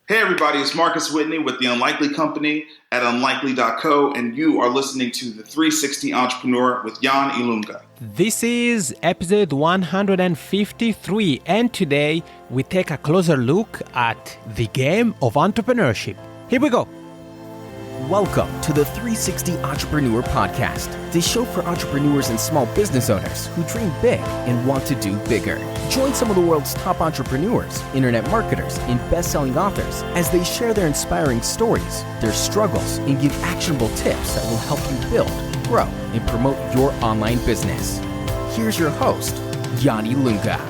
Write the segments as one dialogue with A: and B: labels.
A: Hey everybody, it's Marcus Whitney with The Unlikely Company at unlikely.co, and you are listening to The 360 Entrepreneur with Jan Ilunga.
B: This is episode 153, and today we take a closer look at the game of entrepreneurship. Here we go.
C: Welcome to the 360 Entrepreneur Podcast, the show for entrepreneurs and small business owners who dream big and want to do bigger. Join some of the world's top entrepreneurs, internet marketers, and best-selling authors as they share their inspiring stories, their struggles, and give actionable tips that will help you build, grow, and promote your online business. Here's your host, Yanni Lunga.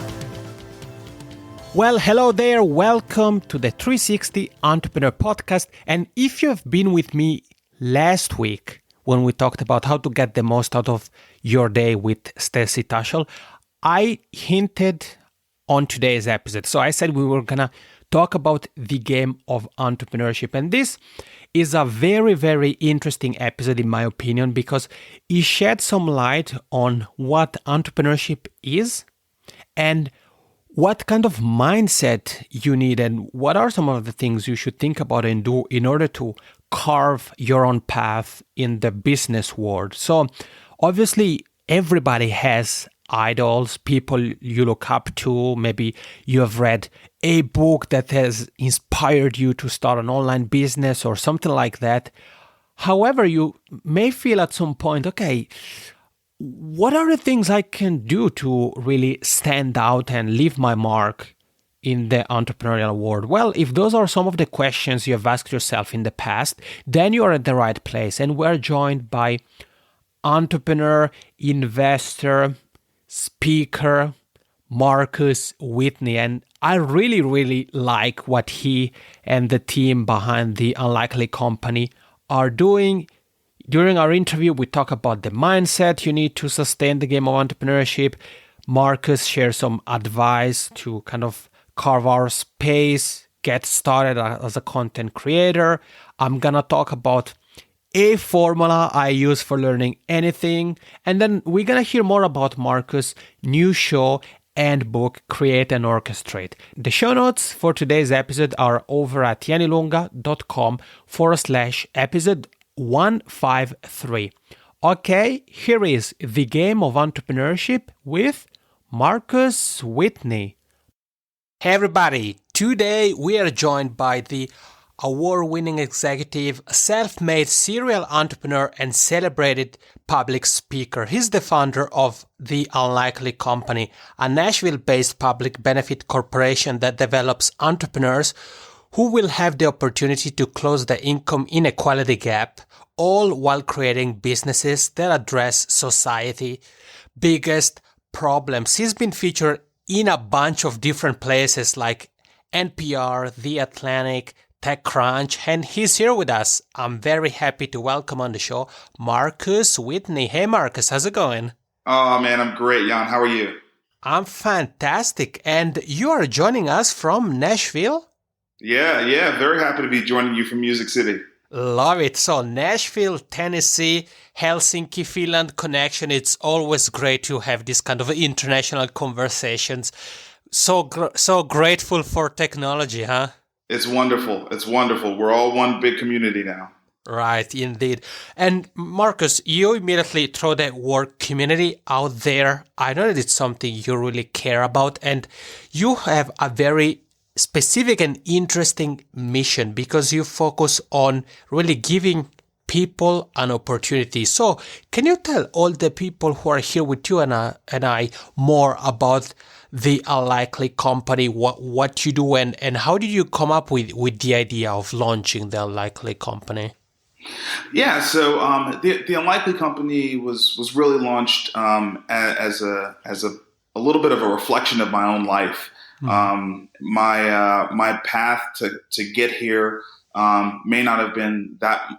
B: Well, hello there. Welcome to the 360 Entrepreneur Podcast. And if you have been with me last week when we talked about how to get the most out of your day with TSE, I hinted on today's episode. So I said we were going to talk about the game of entrepreneurship. And this is a very, very interesting episode, in my opinion, because it sheds some light on what entrepreneurship is and what kind of mindset you need and what are some of the things you should think about and do in order to carve your own path in the business world. So obviously everybody has idols, people you look up to. Maybe you have read a book that has inspired you to start an online business or something like that. However, you may feel at some point, okay, what are the things I can do to really stand out and leave my mark in the entrepreneurial world? Well, if those are some of the questions you have asked yourself in the past, then you are at the right place. And we're joined by entrepreneur, investor, speaker, Marcus Whitney. And I really, really like what he and the team behind the Unlikely Company are doing. During our interview, we talk about the mindset you need to sustain the game of entrepreneurship. Marcus shares some advice to kind of carve our space, get started as a content creator. I'm going to talk about a formula I use for learning anything. And then we're going to hear more about Marcus' new show and book, Create and Orchestrate. The show notes for today's episode are over at yanilunga.com/episode 153. Okay, here is the game of entrepreneurship with Marcus Whitney. Hey everybody, today we are joined by the award-winning executive, self-made serial entrepreneur, and celebrated public speaker. He's the founder of The Unlikely Company, a Nashville-based public benefit corporation that develops entrepreneurs who will have the opportunity to close the income inequality gap, all while creating businesses that address society's biggest problems. He's been featured in a bunch of different places like NPR, The Atlantic, TechCrunch, and he's here with us. I'm very happy to welcome on the show Marcus Whitney. Hey Marcus, how's it going?
A: Oh man, I'm great, Jan. How are you?
B: I'm fantastic. And you are joining us from Nashville?
A: Yeah. Very happy to be joining you from Music City.
B: Love it. So Nashville, Tennessee, Helsinki, Finland connection. It's always great to have this kind of international conversations. So grateful for technology, huh?
A: It's wonderful. We're all one big community now.
B: Right, indeed. And Marcus, you immediately throw the word community out there. I know that it's something you really care about, and you have a very specific and interesting mission because you focus on really giving people an opportunity. So can you tell all the people who are here with you and I more about the Unlikely Company, what you do and how did you come up with the idea of launching the Unlikely Company?
A: Yeah, so the Unlikely Company was really launched as a little bit of a reflection of my own life. My path to get here may not have been that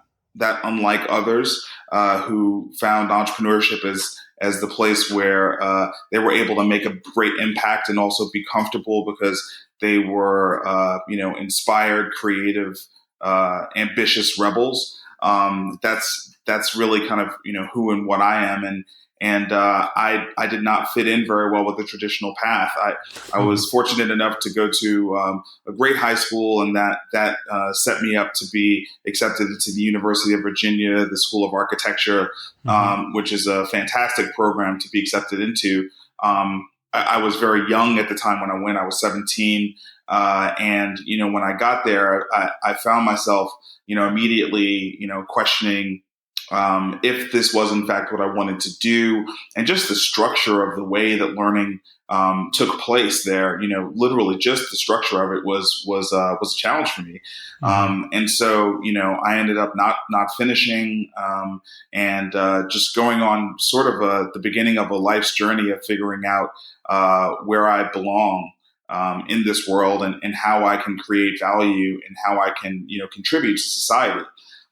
A: unlike others who found entrepreneurship as the place where they were able to make a great impact and also be comfortable because they were inspired, creative, ambitious rebels. That's really kind of who and what I am, And I did not fit in very well with the traditional path. I was fortunate enough to go to a great high school, and that set me up to be accepted to the University of Virginia, the School of Architecture, which is a fantastic program to be accepted into. I was very young at the time when I went. I was 17. And, when I got there, I found myself, immediately, questioning if this was in fact what I wanted to do, and just the structure of the way that learning took place there. Literally just the structure of it was a challenge for me. And so, I ended up not finishing and just going on sort of the beginning of a life's journey of figuring out where I belong in this world, and how I can create value and how I can, contribute to society.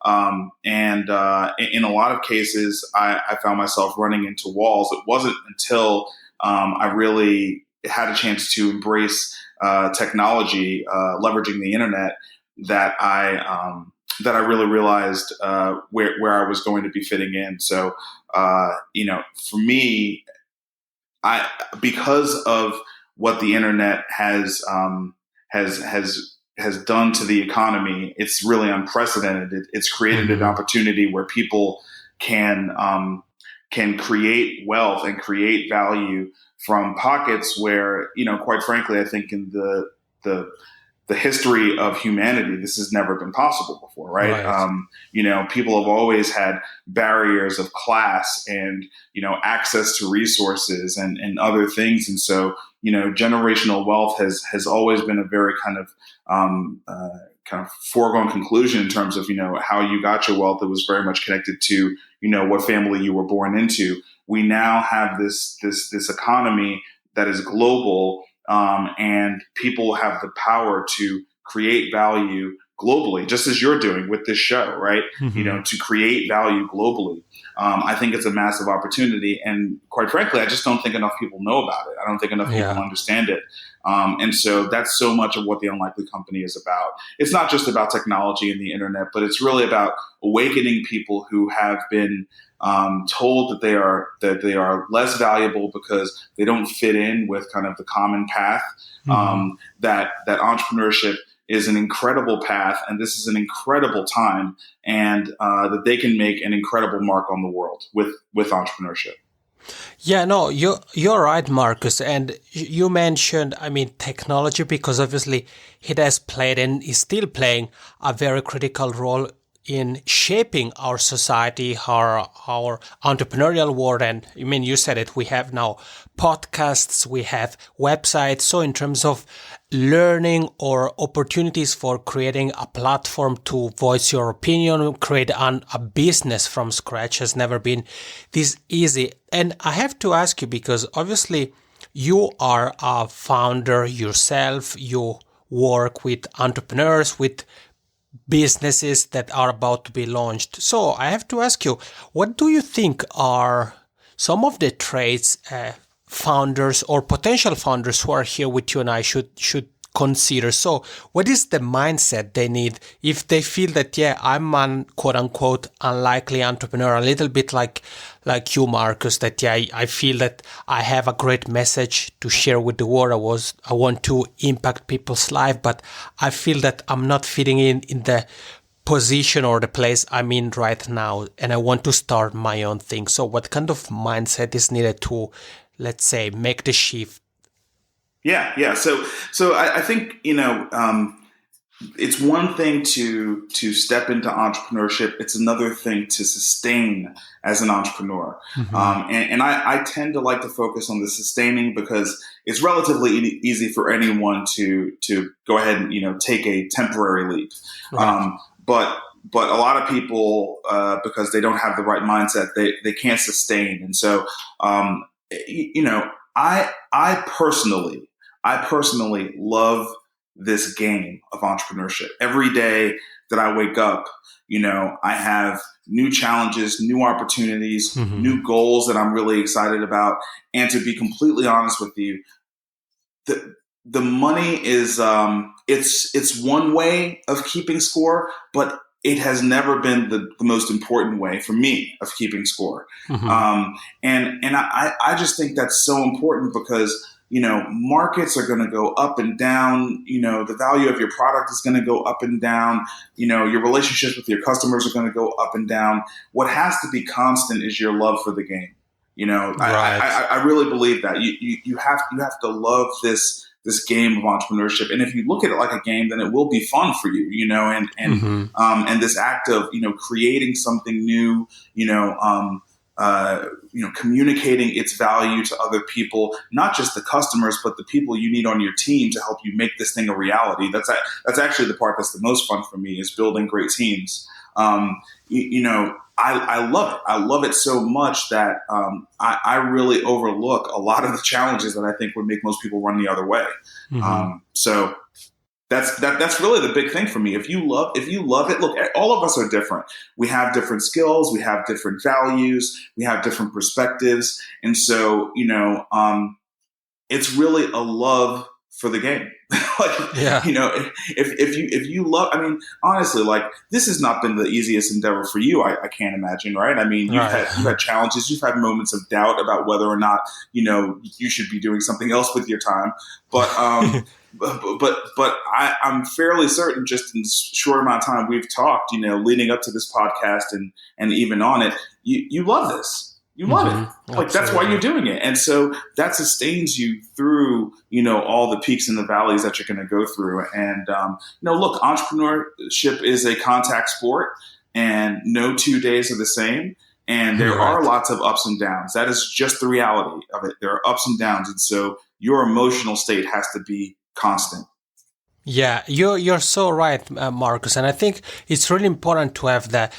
A: And in a lot of cases, I found myself running into walls. It wasn't until I really had a chance to embrace technology, leveraging the internet, that I really realized where I was going to be fitting in. So, for me, because of what the internet has done to the economy, it's really unprecedented. It's created an opportunity where people can create wealth and create value from pockets where, quite frankly, I think in the history of humanity, this has never been possible before, right? People have always had barriers of class and, access to resources and other things. And so, generational wealth has always been a very kind of foregone conclusion in terms of, how you got your wealth. It was very much connected to, what family you were born into. We now have this economy that is global, and people have the power to create value globally, just as you're doing with this show, right? To create value globally. I think it's a massive opportunity. And quite frankly, I just don't think enough people know about it. I don't think enough people understand it. And so that's so much of what The Unlikely Company is about. It's not just about technology and the internet, but it's really about awakening people who have been told that they are less valuable because they don't fit in with kind of the common path. That entrepreneurship is an incredible path, and this is an incredible time, and that they can make an incredible mark on the world with entrepreneurship.
B: Yeah, no, you're right, Marcus. And you mentioned, technology, because obviously it has played and is still playing a very critical role in shaping our society, our entrepreneurial world. And you said it, we have now podcasts, we have websites. So in terms of learning or opportunities for creating a platform to voice your opinion, create a business from scratch has never been this easy. And I have to ask you, because obviously you are a founder yourself, you work with entrepreneurs, with businesses that are about to be launched. So I have to ask you, what do you think are some of the traits founders or potential founders who are here with you and I should consider? So what is the mindset they need if they feel that, I'm an quote unquote unlikely entrepreneur, a little bit like you, Marcus, that I feel that I have a great message to share with the world. I want to impact people's life, but I feel that I'm not fitting in the position or the place I'm in right now, and I want to start my own thing. So what kind of mindset is needed to, let's say, make the shift?
A: Yeah. So I think, it's one thing to step into entrepreneurship. It's another thing to sustain as an entrepreneur. And I tend to like to focus on the sustaining because it's relatively easy for anyone to go ahead and, take a temporary leap. Right. But a lot of people, because they don't have the right mindset, they can't sustain. And so, I personally love this game of entrepreneurship. Every day that I wake up, I have new challenges, new opportunities, new goals that I'm really excited about. And to be completely honest with you, the money is, it's one way of keeping score, but it has never been the most important way for me of keeping score. And I just think that's so important because, markets are going to go up and down. The value of your product is going to go up and down. Your relationships with your customers are going to go up and down. What has to be constant is your love for the game.
B: Right.
A: I really believe that you have to love this game of entrepreneurship. And if you look at it like a game, then it will be fun for you, and this act of, creating something new, communicating its value to other people, not just the customers, but the people you need on your team to help you make this thing a reality. That's actually the part that's the most fun for me, is building great teams. I love it. I love it so much that I really overlook a lot of the challenges that I think would make most people run the other way. So that's really the big thing for me. If you love it, look, all of us are different. We have different skills. We have different values. We have different perspectives. And so, it's really a love for the game. If you love, honestly, this has not been the easiest endeavor for you. I can't imagine, right? You've had challenges, you've had moments of doubt about whether or not, you should be doing something else with your time. But, but I'm fairly certain, just in the short amount of time we've talked, leading up to this podcast and even on it, you love this. You love it. That's why you're doing it. And so that sustains you through, all the peaks and the valleys that you're going to go through. And, look, entrepreneurship is a contact sport, and no 2 days are the same. And there are lots of ups and downs. That is just the reality of it. There are ups and downs. And so your emotional state has to be constant.
B: Yeah, you're so right, Marcus. And I think it's really important to have the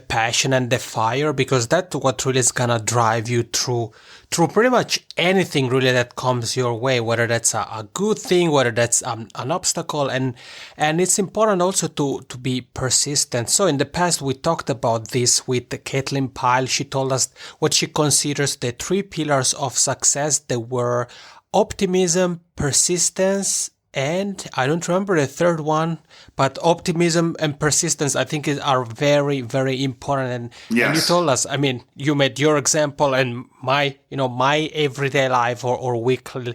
B: passion and the fire, because that's what really is gonna drive you through pretty much anything really that comes your way, whether that's a good thing, whether that's an obstacle, and it's important also to be persistent. So in the past we talked about this with Caitlin Pyle. She told us what she considers the 3 pillars of success. They were optimism, persistence, and I don't remember the third one, but optimism and persistence, I think, are very, very important. And you told us, you made your example, and my everyday life or weekly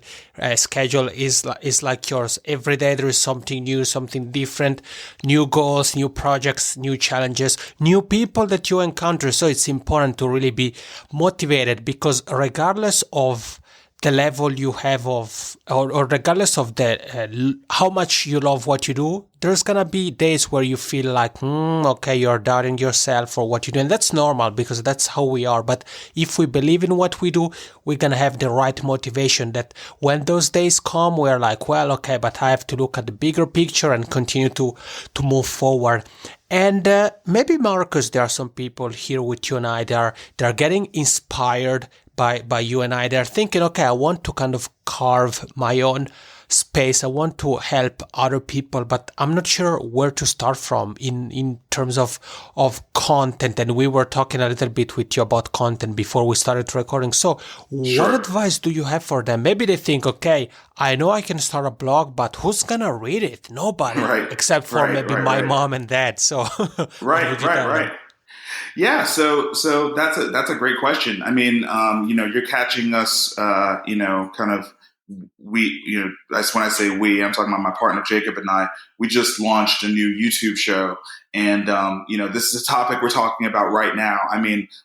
B: schedule is like yours. Every day there is something new, something different, new goals, new projects, new challenges, new people that you encounter. So it's important to really be motivated, because regardless of the level you have of, or regardless of the how much you love what you do, there's gonna be days where you feel like, okay, you're doubting yourself for what you do, and that's normal, because that's how we are. But if we believe in what we do, we're gonna have the right motivation, that when those days come, we're like, well, okay, but I have to look at the bigger picture and continue to move forward. And maybe, Marcus, there are some people here with you and I that are getting inspired by you and I. They're thinking, okay, I want to kind of carve my own space. I want to help other people, but I'm not sure where to start from in terms of content. And we were talking a little bit with you about content before we started recording. So what advice do you have for them? Maybe they think, okay, I know I can start a blog, but who's going to read it? Nobody, except for maybe my mom and dad. So
A: Right. Yeah, so that's a great question. You're catching us, kind of, that's when I say we, I'm talking about my partner Jacob and I. We just launched a new YouTube show, and this is a topic we're talking about right now.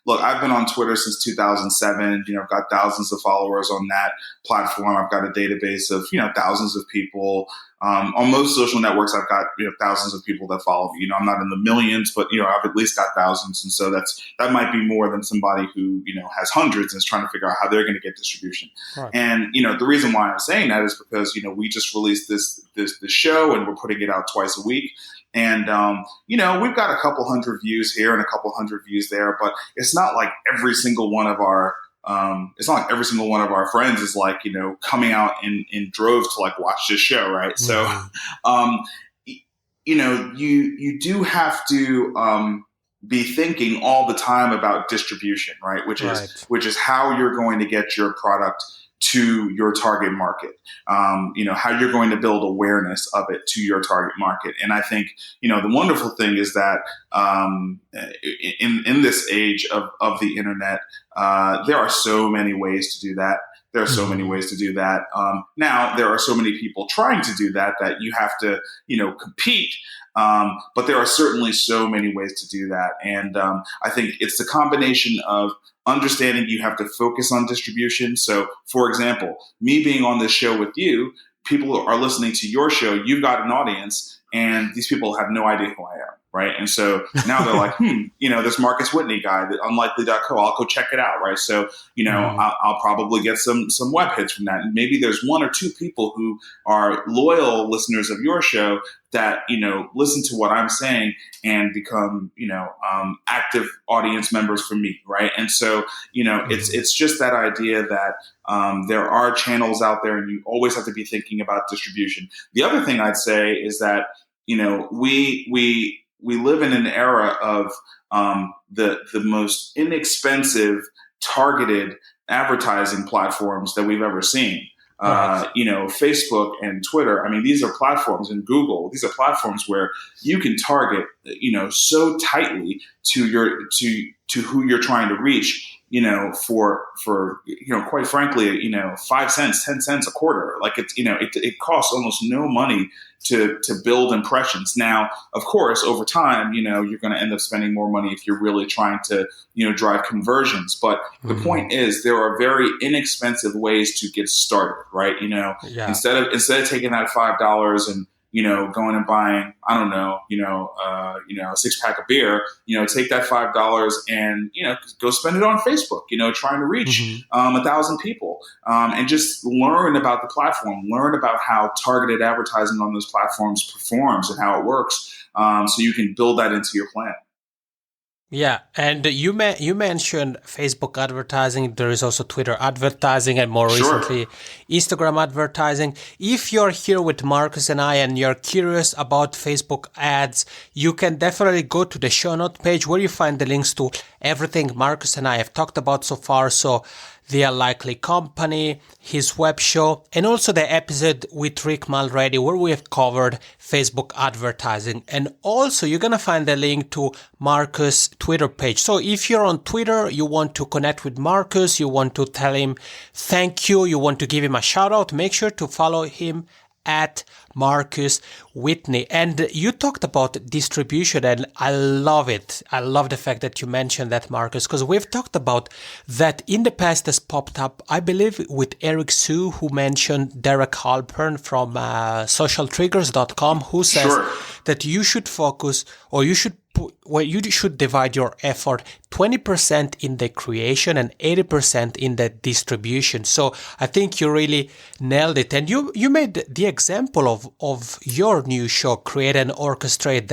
A: Look, I've been on Twitter since 2007. I've got thousands of followers on that platform. I've got a database of thousands of people. On most social networks, I've got thousands of people that follow me. I'm not in the millions, but I've at least got thousands, and so that might be more than somebody who has hundreds and is trying to figure out how they're going to get distribution. Right. And the reason why I'm saying that is because we just released this show, and we're putting it out twice a week. And, we've got a couple hundred views here and a couple hundred views there, but it's not like every single one of our friends is coming out in droves to watch this show. Right. Mm-hmm. So, you do have to, be thinking all the time about distribution, right? Which is how you're going to get your product to your target market, how you're going to build awareness of it to your target market. And I think, the wonderful thing is that in this age of the internet, there are so many ways to do that. There are so many ways to do that. Now, there are so many people trying to do that you have to, compete. But there are certainly so many ways to do that. And I think it's the combination of understanding you have to focus on distribution. So, for example, me being on this show with you, people are listening to your show, you've got an audience, and these people have no idea who I am. Right. And so now they're like, this Marcus Whitney guy, the unlikely.co, I'll go check it out. Right. So, I'll probably get some web hits from that. And maybe there's one or two people who are loyal listeners of your show that, listen to what I'm saying and become, active audience members for me. Right. And so, it's just that idea that there are channels out there and you always have to be thinking about distribution. The other thing I'd say is that, we live in an era of the most inexpensive targeted advertising platforms that we've ever seen. Right. Facebook and Twitter. I mean, these are platforms, and Google. These are platforms where you can target, so tightly to who you're trying to reach. For quite frankly, 5 cents, 10 cents a quarter. Like it costs almost no money to build impressions. Now, of course, over time, you're going to end up spending more money if you're really trying to, drive conversions. But the point is, there are very inexpensive ways to get started, right? Instead of taking that $5 and going and buying, I don't know, a 6-pack of beer, take that $5 and, go spend it on Facebook, trying to reach 1,000 people, and just learn about the platform, learn about how targeted advertising on those platforms performs and how it works, so you can build that into your plan.
B: Yeah, and you mentioned Facebook advertising. There is also Twitter advertising, and more recently, Instagram advertising. If you're here with Marcus and I, and you're curious about Facebook ads, you can definitely go to the show note page where you find the links to everything Marcus and I have talked about so far. So The Unlikely Company, his web show, and also the episode with Rick Mulready where we have covered Facebook advertising. And also you're going to find the link to Marcus' Twitter page. So if you're on Twitter, you want to connect with Marcus, you want to tell him thank you, you want to give him a shout out, make sure to follow him at Marcus Whitney. And you talked about distribution, and I love it. I love the fact that you mentioned that, Marcus, because we've talked about that in the past has popped up, I believe, with Eric Sue, who mentioned Derek Halpern from socialtriggers.com, who says that you should focus, or you should divide your effort 20% in the creation and 80% in the distribution. So I think you really nailed it. And you made the example of your new show, Create and Orchestrate,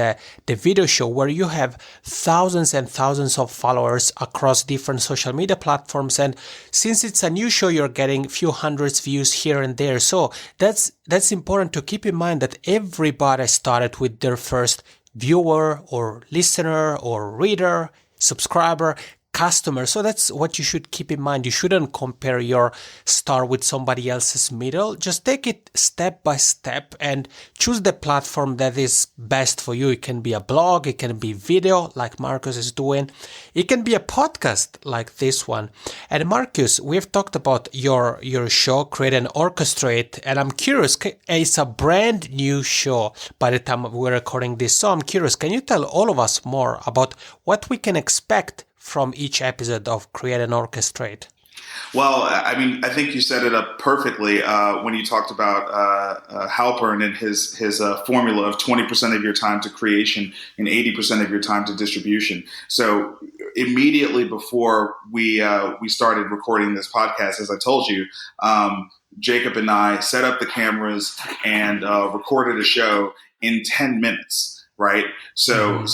B: the video show, where you have thousands and thousands of followers across different social media platforms. And since it's a new show, you're getting a few hundreds views here and there. So that's important to keep in mind, that everybody started with their first viewer or listener or reader, subscriber, customer. So that's what you should keep in mind. You shouldn't compare your start with somebody else's middle. Just take it step by step and choose the platform that is best for you. It can be a blog, it can be video like Marcus is doing. It can be a podcast like this one. And Marcus, we've talked about your show, Create and Orchestrate, and I'm curious, it's a brand new show by the time we're recording this. So I'm curious, can you tell all of us more about what we can expect from each episode of Create and Orchestrate?
A: Well, I mean, I think you set it up perfectly when you talked about Halpern and his formula of 20% of your time to creation and 80% of your time to distribution. So immediately before we started recording this podcast, as I told you, Jacob and I set up the cameras and recorded a show in 10 minutes. Right. So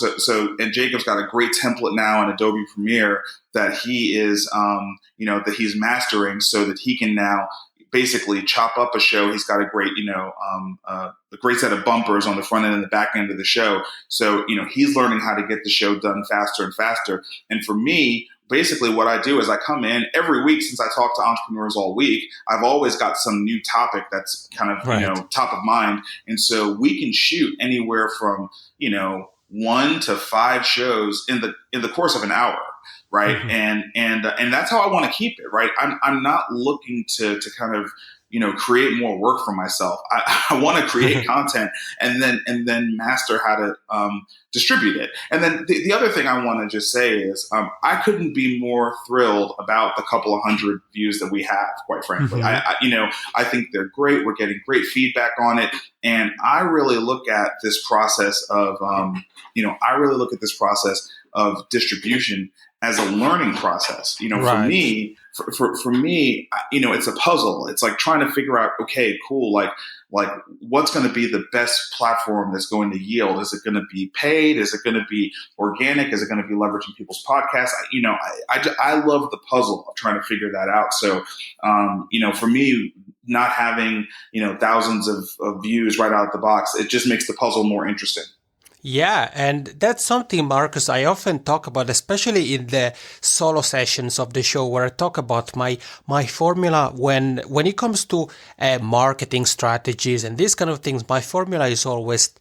A: and Jacob's got a great template now in Adobe Premiere that he is, that he's mastering so that he can now basically chop up a show. He's got a great, a great set of bumpers on the front end and the back end of the show. So, he's learning how to get the show done faster and faster. And for me, basically what I do is I come in every week. Since I talk to entrepreneurs all week, I've always got some new topic that's kind of, top of mind. And so we can shoot anywhere from, 1 to 5 shows in the course of an hour. Right. Mm-hmm. And that's how I want to keep it. Right. I'm not looking to kind of, create more work for myself. I want to create content and then master how to distribute it. And then the other thing I want to just say is I couldn't be more thrilled about the couple of hundred views that we have, quite frankly. Mm-hmm. I think they're great. We're getting great feedback on it. And I really look at this process of, distribution as a learning process. Right. For me, it's a puzzle. It's like trying to figure out, okay, cool. Like what's going to be the best platform that's going to yield? Is it going to be paid? Is it going to be organic? Is it going to be leveraging people's podcasts? I love the puzzle of trying to figure that out. So, for me, not having, thousands of views right out of the box, it just makes the puzzle more interesting.
B: Yeah, and that's something, Marcus, I often talk about, especially in the solo sessions of the show, where I talk about my formula when it comes to marketing strategies and these kind of things. My formula is always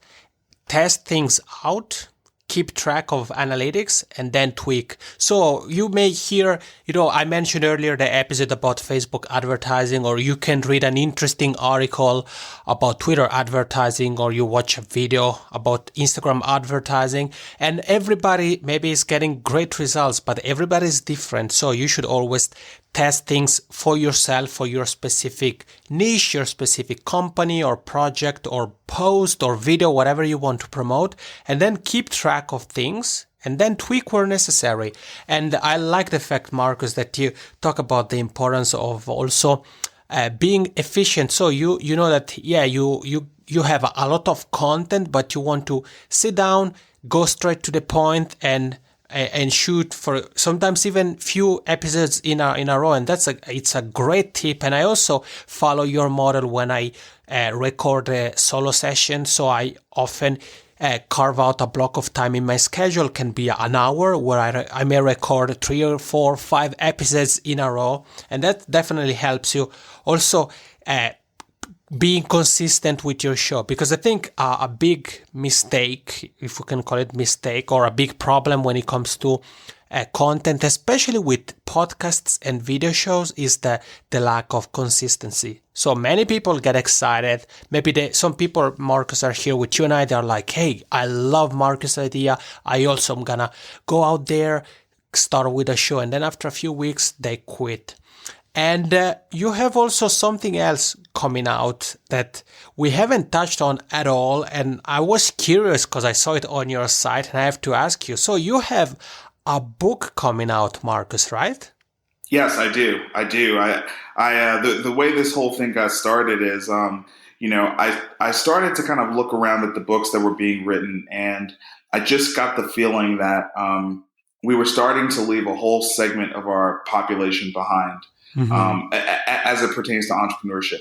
B: test things out, keep track of analytics, and then tweak. So you may hear, I mentioned earlier the episode about Facebook advertising, or you can read an interesting article about Twitter advertising, or you watch a video about Instagram advertising, and everybody maybe is getting great results, but everybody is different. So you should always test things for yourself, for your specific niche, your specific company or project or post or video, whatever you want to promote, and then keep track of things and then tweak where necessary. And I like the fact, Marcus, that you talk about the importance of also being efficient. So you know that, you have a lot of content, but you want to sit down, go straight to the point, and shoot for sometimes even few episodes in a row. And it's a great tip. And I also follow your model when I record a solo session. So I often carve out a block of time in my schedule, can be an hour, where I may record 3 or 4 or 5 episodes in a row. And that definitely helps you also being consistent with your show. Because I think a big mistake, if we can call it mistake, or a big problem when it comes to content, especially with podcasts and video shows, is the lack of consistency. So many people get excited. Maybe some people, Marcus, are here with you and I. They're like, hey, I love Marcus' idea. I also am gonna go out there, start with a show. And then after a few weeks, they quit. And you have also something else coming out that we haven't touched on at all. And I was curious because I saw it on your site, and I have to ask you. So you have a book coming out, Marcus, right?
A: Yes, I do. The way this whole thing got started is, I started to kind of look around at the books that were being written, and I just got the feeling that we were starting to leave a whole segment of our population behind. Mm-hmm. As it pertains to entrepreneurship.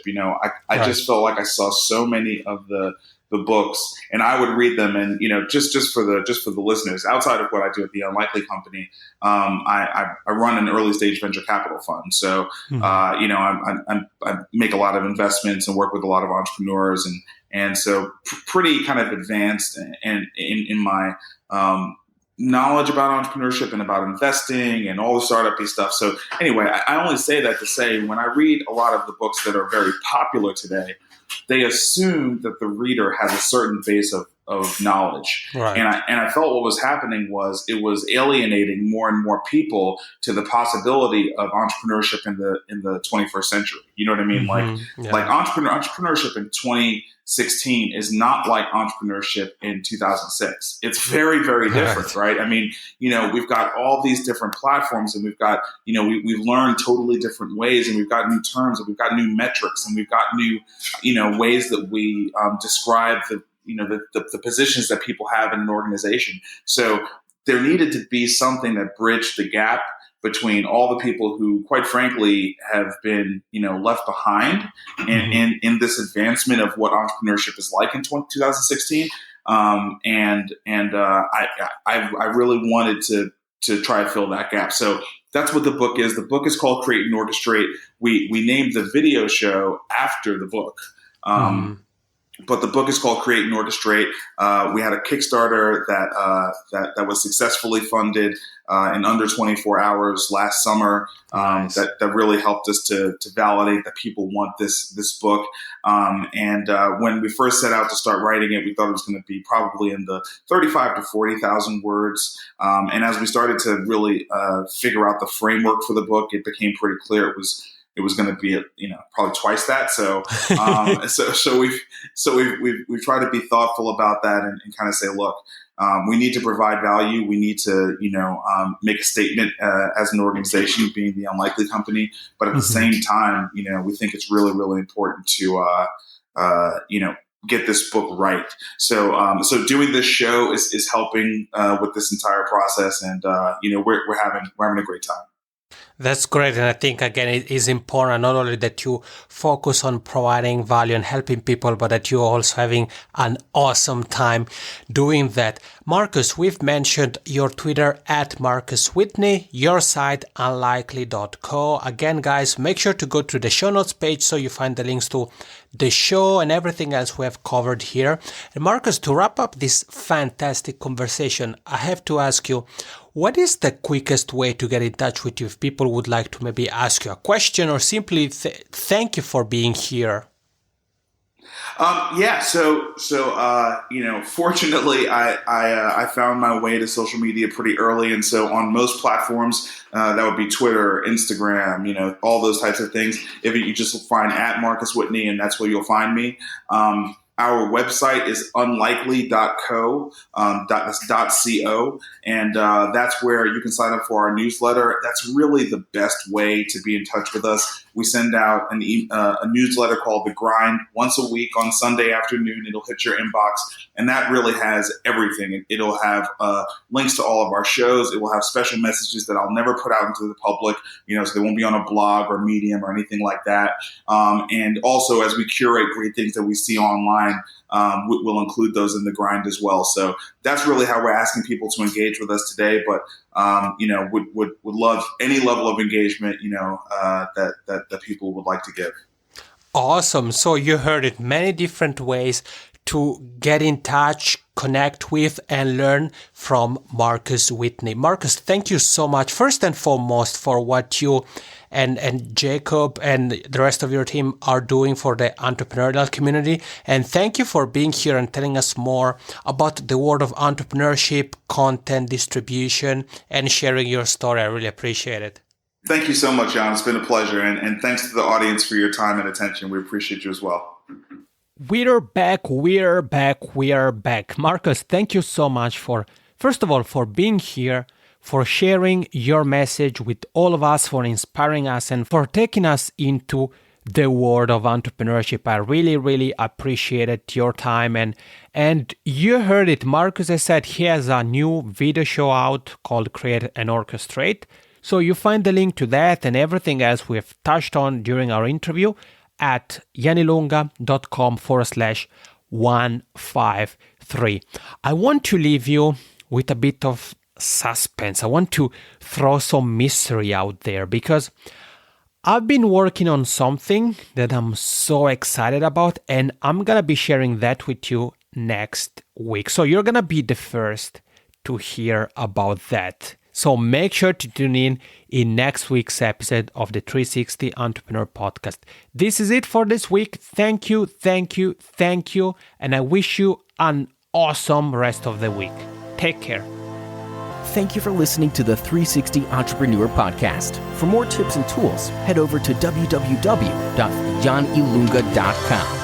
A: I just felt like I saw so many of the books, and I would read them, and just for the listeners, outside of what I do at the Unlikely Company, I run an early stage venture capital fund. So mm-hmm. I make a lot of investments and work with a lot of entrepreneurs, and so pretty kind of advanced and in my knowledge about entrepreneurship and about investing and all the startup-y stuff. So anyway, I only say that to say, when I read a lot of the books that are very popular today, they assume that the reader has a certain base of knowledge. Right. And I felt what was happening was it was alienating more and more people to the possibility of entrepreneurship in the 21st century. You know what I mean? Mm-hmm. Like entrepreneurship in 2016 is not like entrepreneurship in 2006. It's very, very different, right? I mean, we've got all these different platforms, and we've got, we've learned totally different ways, and we've got new terms, and we've got new metrics, and we've got new, ways that we describe the positions that people have in an organization. So there needed to be something that bridged the gap between all the people who, quite frankly, have been, left behind in this advancement of what entrepreneurship is like in 2016. I really wanted to try to fill that gap. So that's what the book is. The book is called Create and Orchestrate. We named the video show after the book. But the book is called Create and Orchestrate. We had a Kickstarter that was successfully funded in under 24 hours last summer.
B: Nice.
A: That really helped us to validate that people want this book. And when we first set out to start writing it, we thought it was going to be probably in the 35 to 40,000 words. And as we started to really figure out the framework for the book, it became pretty clear it was going to be, probably twice that. So we've tried to be thoughtful about that and kind of say, look, we need to provide value. We need to, make a statement as an organization, being the unlikely company. But at the same time, we think it's really, really important to, get this book right. So doing this show is helping with this entire process, and we're having a great time.
B: That's great. And I think, again, it is important not only that you focus on providing value and helping people, but that you're also having an awesome time doing that. Marcus, we've mentioned your Twitter at Marcus Whitney, your site unlikely.co. Again, guys, make sure to go to the show notes page so you find the links to the show and everything else we have covered here. And Marcus, to wrap up this fantastic conversation, I have to ask you, what is the quickest way to get in touch with you if people would like to maybe ask you a question or simply thank you for being here?
A: Fortunately, I found my way to social media pretty early, and so on most platforms, that would be Twitter, Instagram, all those types of things. If you just find at Marcus Whitney, and that's where you'll find me. Our website is unlikely.co, .co, and that's where you can sign up for our newsletter. That's really the best way to be in touch with us. We send out a newsletter called The Grind once a week on Sunday afternoon. It'll hit your inbox, and that really has everything. It'll have links to all of our shows. It will have special messages that I'll never put out into the public, so they won't be on a blog or Medium or anything like that. And also, as we curate great things that we see online, we'll include those in The Grind as well. So that's really how we're asking people to engage with us today. But would love any level of engagement, that people would like to give.
B: Awesome. So you heard it, many different ways to get in touch, connect with, and learn from Marcus Whitney. Marcus, thank you so much, first and foremost, for what you and Jacob and the rest of your team are doing for the entrepreneurial community. And thank you for being here and telling us more about the world of entrepreneurship, content distribution, and sharing your story. I really appreciate it.
A: Thank you so much, John. It's been a pleasure. And thanks to the audience for your time and attention. We appreciate you as well.
B: We're back. Marcus, thank you so much first of all, for being here, for sharing your message with all of us, for inspiring us, and for taking us into the world of entrepreneurship. I really, really appreciated your time. And you heard it. Marcus has said he has a new video show out called Create and Orchestrate. So you find the link to that and everything else we've touched on during our interview at yanilunga.com/153. I want to leave you with a bit of suspense. I want to throw some mystery out there because I've been working on something that I'm so excited about, and I'm going to be sharing that with you next week. So you're going to be the first to hear about that. So make sure to tune in next week's episode of the 360 Entrepreneur Podcast. This is it for this week. Thank you. And I wish you an awesome rest of the week. Take care.
C: Thank you for listening to the 360 Entrepreneur Podcast. For more tips and tools, head over to www.yanilunga.com.